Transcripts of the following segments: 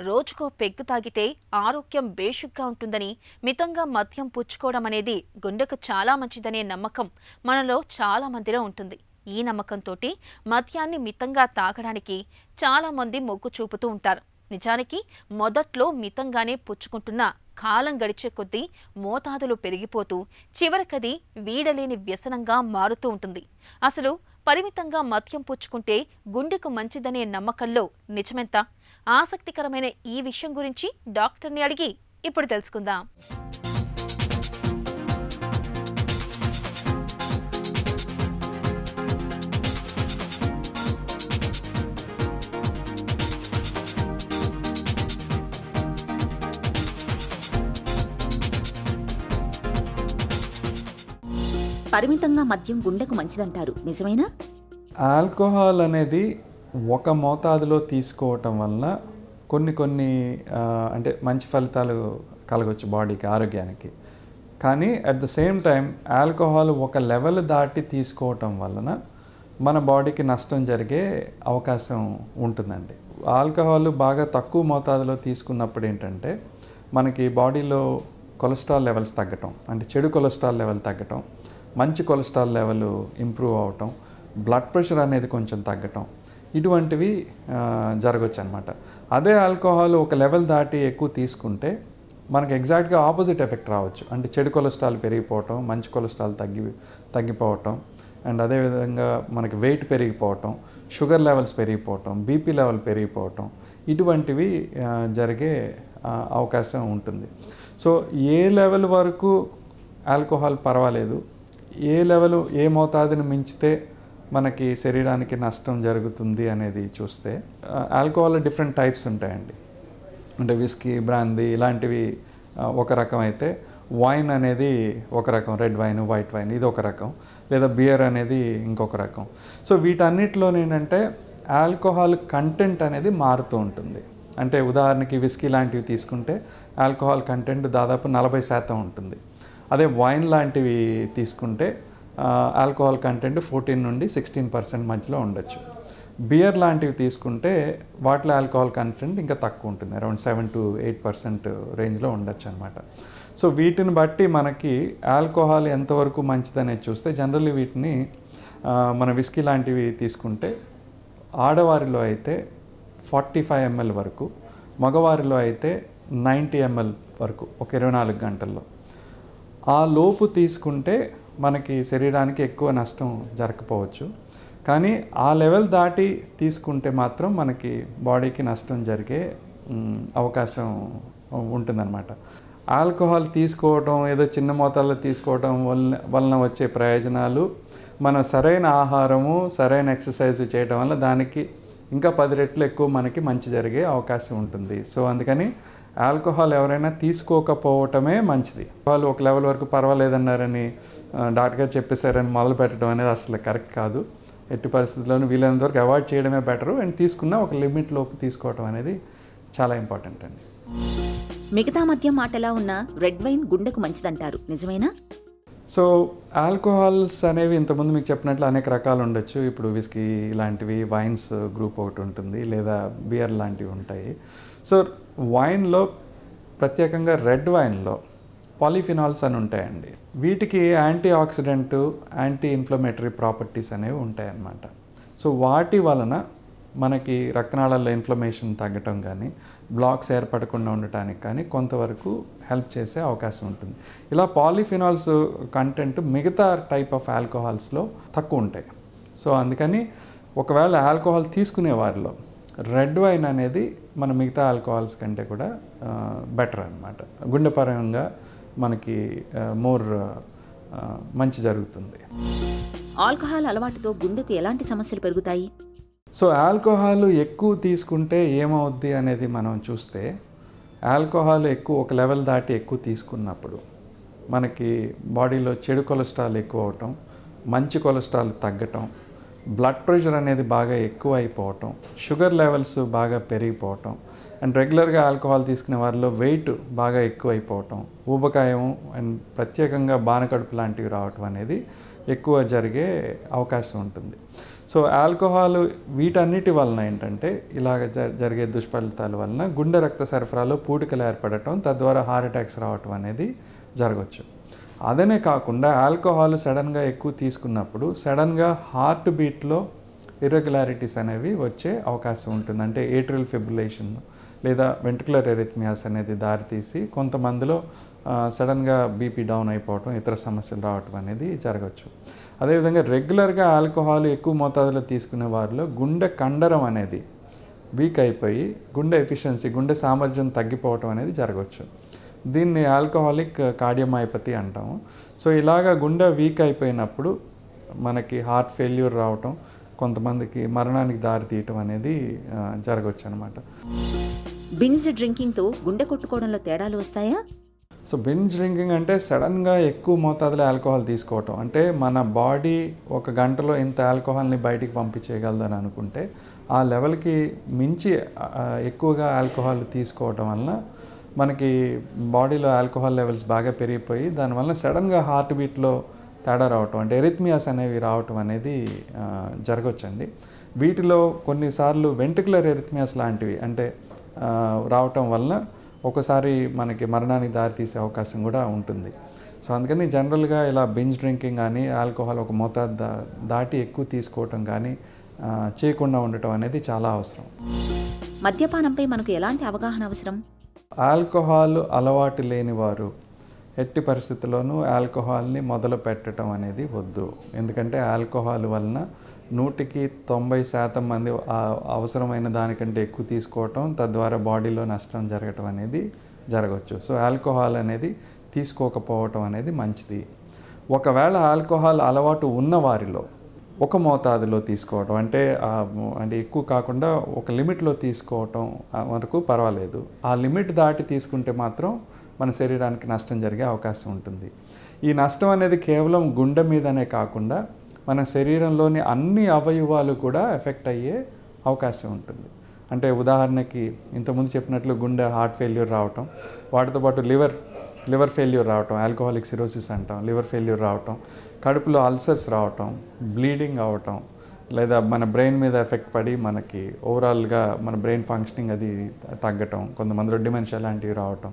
రోజుకో పెగ్గు తాగితే ఆరోగ్యం బేషుగ్గా ఉంటుందని, మితంగా మద్యం పుచ్చుకోవడం అనేది గుండెకు చాలా మంచిదనే నమ్మకం మనలో చాలా మందిలో ఉంటుంది. ఈ నమ్మకంతోటి మద్యాన్ని మితంగా తాగడానికి చాలా మంది మొగ్గు చూపుతూ ఉంటారు. నిజానికి మొదట్లో మితంగానే పుచ్చుకుంటున్న కాలం గడిచే కొద్దీ మోతాదులు పెరిగిపోతూ చివరికది వీడలేని వ్యసనంగా మారుతూ ఉంటుంది. అసలు పరిమితంగా మద్యం పుచ్చుకుంటే గుండెకు మంచిదనే నమ్మకంలో నిజమెంత? ఆసక్తికరమైన ఈ విషయం గురించి డాక్టర్ని అడిగి ఇప్పుడు తెలుసుకుందాం. పరిమితంగా మద్యం గుండెకు మంచిదంటారు, నిజమేనా? ఆల్కహాల్ అనేది ఒక మోతాదులో తీసుకోవటం వలన కొన్ని అంటే మంచి ఫలితాలు కలగవచ్చు బాడీకి, ఆరోగ్యానికి. కానీ at the same time alcohol ఒక లెవెల్ దాటి తీసుకోవటం వలన మన బాడీకి నష్టం జరిగే అవకాశం ఉంటుందండి. ఆల్కహాల్ బాగా తక్కువ మోతాదులో తీసుకున్నప్పుడు ఏంటంటే మనకి బాడీలో కొలెస్ట్రాల్ లెవెల్స్ తగ్గటం, అంటే చెడు కొలెస్ట్రాల్ లెవెల్ తగ్గటం, మంచి కొలెస్ట్రాల్ లెవెల్ ఇంప్రూవ్ అవటం, బ్లడ్ ప్రెషర్ అనేది కొంచెం తగ్గటం, ఇటువంటివి జరగవచ్చు అనమాట. అదే ఆల్కహాల్ ఒక లెవెల్ దాటి ఎక్కువ తీసుకుంటే మనకు ఎగ్జాక్ట్గా ఆపోజిట్ ఎఫెక్ట్ రావచ్చు. అంటే చెడు కొలెస్ట్రాల్ పెరిగిపోవటం, మంచి కొలెస్ట్రాల్ తగ్గిపోవటం, అండ్ అదేవిధంగా మనకి వెయిట్ పెరిగిపోవటం, షుగర్ లెవెల్స్ పెరిగిపోవటం, బీపీ లెవెల్ పెరిగిపోవటం, ఇటువంటివి జరిగే అవకాశం ఉంటుంది. సో ఏ లెవెల్ వరకు ఆల్కహాల్ పర్వాలేదు, ఏ మోతాదుని మించితే మనకి శరీరానికి నష్టం జరుగుతుంది అనేది చూస్తే ఆల్కహాల్ డిఫరెంట్ టైప్స్ ఉంటాయండి. అంటే విస్కీ, బ్రాందీ ఇలాంటివి ఒక రకం అయితే, వైన్ అనేది ఒక రకం, రెడ్ వైన్, వైట్ వైన్ ఇది ఒక రకం, లేదా బియర్ అనేది ఇంకొక రకం. సో వీటన్నిటిలో ఏంటంటే ఆల్కహాల్ కంటెంట్ అనేది మారుతూ ఉంటుంది. అంటే ఉదాహరణకి విస్కీ లాంటివి తీసుకుంటే ఆల్కహాల్ కంటెంట్ దాదాపు 40% ఉంటుంది. అదే వైన్ లాంటివి తీసుకుంటే ఆల్కహాల్ కంటెంట్ 14 నుండి 16% మధ్యలో ఉండొచ్చు. బియర్ లాంటివి తీసుకుంటే వాటిలో ఆల్కహాల్ కంటెంట్ ఇంకా తక్కువ ఉంటుంది, అరౌండ్ 7 to 8% రేంజ్లో ఉండొచ్చు అనమాట. సో వీటిని బట్టి మనకి ఆల్కహాల్ ఎంతవరకు మంచిదనేది చూస్తే జనరల్లీ వీటిని మన విస్కీ లాంటివి తీసుకుంటే ఆడవారిలో అయితే 45 ml వరకు, మగవారిలో అయితే 90 ml వరకు ఒక 24 గంటల్లో. ఆ లోపు తీసుకుంటే మనకి శరీరానికి ఎక్కువ నష్టం జరగకపోవచ్చు. కానీ ఆ లెవెల్ దాటి తీసుకుంటే మాత్రం మనకి బాడీకి నష్టం జరిగే అవకాశం ఉంటుందన్నమాట. ఆల్కహాల్ తీసుకోవడం, ఏదో చిన్న మోతాదులో తీసుకోవడం వలన వచ్చే ప్రయోజనాలు, మనం సరైన ఆహారము, సరైన ఎక్సర్సైజ్ చేయడం వల్ల దానికి ఇంకా 10 రెట్లు ఎక్కువ మనకి మంచి జరిగే అవకాశం ఉంటుంది. సో అందుకని ఆల్కహాల్ ఎవరైనా తీసుకోకపోవటమే మంచిది. వాళ్ళు ఒక లెవెల్ వరకు పర్వాలేదన్నారని డాక్టర్ గారు చెప్పేశారని మొదలు పెట్టడం అనేది అసలు కరెక్ట్ కాదు. ఎట్టి పరిస్థితుల్లోనూ వీలైనంత వరకు అవాయిడ్ చేయడమే బెటరు. అండ్ తీసుకున్న ఒక లిమిట్ లోపు తీసుకోవడం అనేది చాలా ఇంపార్టెంట్ అండి. మిగతా మద్యం మాటలా ఉన్న రెడ్ వైన్ గుండెకు మంచిదంటారు, నిజమేనా? సో ఆల్కహాల్స్ అనేవి ఇంతకుముందు మీకు చెప్పినట్లు అనేక రకాలు ఉండొచ్చు. ఇప్పుడు విస్కీ ఇలాంటివి, వైన్స్ గ్రూప్ ఒకటి ఉంటుంది, లేదా బియర్ లాంటివి ఉంటాయి. సో వైన్లో ప్రత్యేకంగా రెడ్ వైన్లో పాలిఫినాల్స్ అని ఉంటాయండి. వీటికి anti oxidant, anti inflammatory properties అనేవి ఉంటాయన్నమాట. సో వాటి వలన మనకి రక్తనాళాల్లో ఇన్ఫ్లమేషన్ తగ్గటం కానీ, బ్లాక్స్ ఏర్పడకుండా ఉండటానికి కానీ కొంతవరకు హెల్ప్ చేసే అవకాశం ఉంటుంది. ఇలా పాలిఫినాల్స్ కంటెంట్ మిగతా టైప్ ఆఫ్ ఆల్కహాల్స్లో తక్కువ ఉంటాయి. సో అందుకని ఒకవేళ ఆల్కహాల్ తీసుకునే వారిలో రెడ్ వైన్ అనేది మన మిగతా ఆల్కహాల్స్ కంటే కూడా బెటర్ అనమాట. గుండెపరంగా మనకి మోర్ మంచి జరుగుతుంది. ఆల్కహాల్ అలవాటుతో గుండెకు ఎలాంటి సమస్యలు పెరుగుతాయి? సో ఆల్కహాల్ ఎక్కువ తీసుకుంటే ఏమవుద్ది అనేది మనం చూస్తే, ఆల్కహాల్ ఒక లెవెల్ దాటి ఎక్కువ తీసుకున్నప్పుడు మనకి బాడీలో చెడు కొలెస్ట్రాల్ ఎక్కువ అవటం, మంచి కొలెస్ట్రాల్ తగ్గటం, బ్లడ్ ప్రెషర్ అనేది బాగా ఎక్కువ అయిపోవటం, షుగర్ లెవెల్స్ బాగా పెరిగిపోవటం, అండ్ రెగ్యులర్గా ఆల్కహాల్ తీసుకునే వారిలో వెయిట్ బాగా ఎక్కువ అయిపోవటం, ఊబకాయం అండ్ ప్రత్యేకంగా బానకడుపు లాంటివి రావటం అనేది ఎక్కువ జరిగే అవకాశం ఉంటుంది. సో ఆల్కహాల్ వీటన్నిటి వలన ఏంటంటే ఇలాగ జరిగే దుష్ఫలితాల వలన గుండె రక్త సరఫరాలో పూడికలు ఏర్పడటం, తద్వారా హార్ట్ అటాక్స్ రావటం అనేది జరగవచ్చు. అదనే కాకుండా ఆల్కహాల్ సడన్గా ఎక్కువ తీసుకున్నప్పుడు సడన్గా హార్ట్ బీట్లో ఇర్రెగ్యులారిటీస్ అనేవి వచ్చే అవకాశం ఉంటుంది. అంటే ఏట్రియల్ ఫిబ్రిలేషన్ లేదా వెంట్రుకులర్ ఎరిథ్మియాస్ అనేది దారితీసి కొంతమందిలో సడన్గా బీపీ డౌన్ అయిపోవటం, ఇతర సమస్యలు రావటం అనేది జరగవచ్చు. అదేవిధంగా రెగ్యులర్గా ఆల్కహాల్ ఎక్కువ మోతాదులో తీసుకునే వారిలో గుండె కండరం అనేది వీక్ అయిపోయి గుండె ఎఫిషియన్సీ, గుండె సామర్థ్యం తగ్గిపోవటం అనేది జరగవచ్చు. దీన్ని ఆల్కహాలిక్ కార్డియోమయోపతి అంటాము. సో ఇలాగా గుండె వీక్ అయిపోయినప్పుడు మనకి హార్ట్ ఫెయిల్యూర్ రావటం, కొంతమందికి మరణానికి దారి తీయటం అనేది జరగవచ్చు అనమాట. బింజ్ డ్రింకింగ్తో గుండె కొట్టుకోవడంలో తేడాలు వస్తాయా? సో బింజ్ డ్రింకింగ్ అంటే సడన్గా ఎక్కువ మోతాదులో ఆల్కహాల్ తీసుకోవటం. అంటే మన బాడీ ఒక గంటలో ఇంత ఆల్కహాల్ని బయటికి పంపించేయగలదని అనుకుంటే ఆ లెవెల్కి మించి ఎక్కువగా ఆల్కహాల్ తీసుకోవటం వలన మనకి బాడీలో ఆల్కహాల్ లెవెల్స్ బాగా పెరిగిపోయి దానివల్ల సడన్గా హార్ట్ బీట్లో తేడా రావటం, అంటే ఎరిథ్మియాస్ అనేవి రావటం అనేది జరగవచ్చండి. వీటిలో కొన్నిసార్లు వెంట్రుకులర్ ఎరిథ్మియాస్ లాంటివి అంటే రావటం వల్ల ఒకసారి మనకి మరణానికి దారితీసే అవకాశం కూడా ఉంటుంది. సో అందుకని జనరల్గా ఇలా బింజ్ డ్రింకింగ్ కానీ ఆల్కహాల్ ఒక మోతాదు దాటి ఎక్కువ తీసుకోవటం కానీ చేయకుండా ఉండటం అనేది చాలా అవసరం. మద్యపానంపై మనకు ఎలాంటి అవగాహన అవసరం? ఆల్కహాల్ అలవాటు లేని వారు ఎట్టి పరిస్థితుల్లోనూ ఆల్కహాల్ని మొదలు పెట్టడం అనేది వద్దు. ఎందుకంటే ఆల్కహాల్ వలన 190% మంది అవసరమైన దానికంటే ఎక్కువ తీసుకోవటం, తద్వారా బాడీలో నష్టం జరగటం అనేది జరగవచ్చు. సో ఆల్కహాల్ అనేది తీసుకోకపోవటం అనేది మంచిది. ఒకవేళ ఆల్కహాల్ అలవాటు ఉన్న వారిలో ఒక మోతాదులో తీసుకోవటం, అంటే ఎక్కువ కాకుండా ఒక లిమిట్లో తీసుకోవటం వరకు పర్వాలేదు. ఆ లిమిట్ దాటి తీసుకుంటే మాత్రం మన శరీరానికి నష్టం జరిగే అవకాశం ఉంటుంది. ఈ నష్టం అనేది కేవలం గుండె మీదనే కాకుండా మన శరీరంలోని అన్ని అవయవాలు కూడా ఎఫెక్ట్ అయ్యే అవకాశం ఉంటుంది. అంటే ఉదాహరణకి ఇంతకుముందు చెప్పినట్లు గుండె హార్ట్ ఫెయిల్యూర్ రావటం, వాటితో పాటు లివర్ ఫెయిల్యూర్ రావటం, ఆల్కహాలిక్ సిరోసిస్ అంటాం, లివర్ ఫెయిల్యూర్ రావటం, కడుపులో అల్సర్స్ రావటం, బ్లీడింగ్ అవటం, లేదా మన బ్రెయిన్ మీద ఎఫెక్ట్ పడి మనకి ఓవరాల్గా మన బ్రెయిన్ ఫంక్షనింగ్ అది తగ్గటం, కొంతమందిలో డిమెన్షియా లాంటివి రావటం,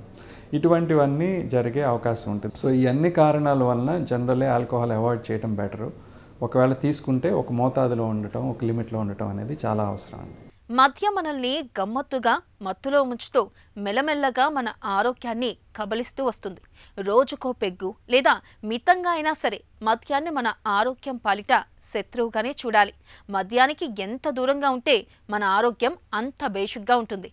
ఇటువంటివన్నీ జరిగే అవకాశం ఉంటుంది. సో ఈ అన్ని కారణాల వలన జనరల్లీ ఆల్కహాల్ అవాయిడ్ చేయడం బెటరు. ఒకవేళ తీసుకుంటే ఒక మోతాదులో ఉండటం, ఒక లిమిట్లో ఉండటం అనేది చాలా అవసరం అండి. మద్యం మనల్ని గమ్మత్తుగా మత్తులో ఉంచుతూ మెల్లమెల్లగా మన ఆరోగ్యాన్ని కబలిస్తూ వస్తుంది. రోజుకో పెగ్గు లేదా మితంగా అయినా సరే మద్యాన్ని మన ఆరోగ్యం పాలిట శత్రువుగానే చూడాలి. మద్యానికి ఎంత దూరంగా ఉంటే మన ఆరోగ్యం అంత బేషుగ్గా ఉంటుంది.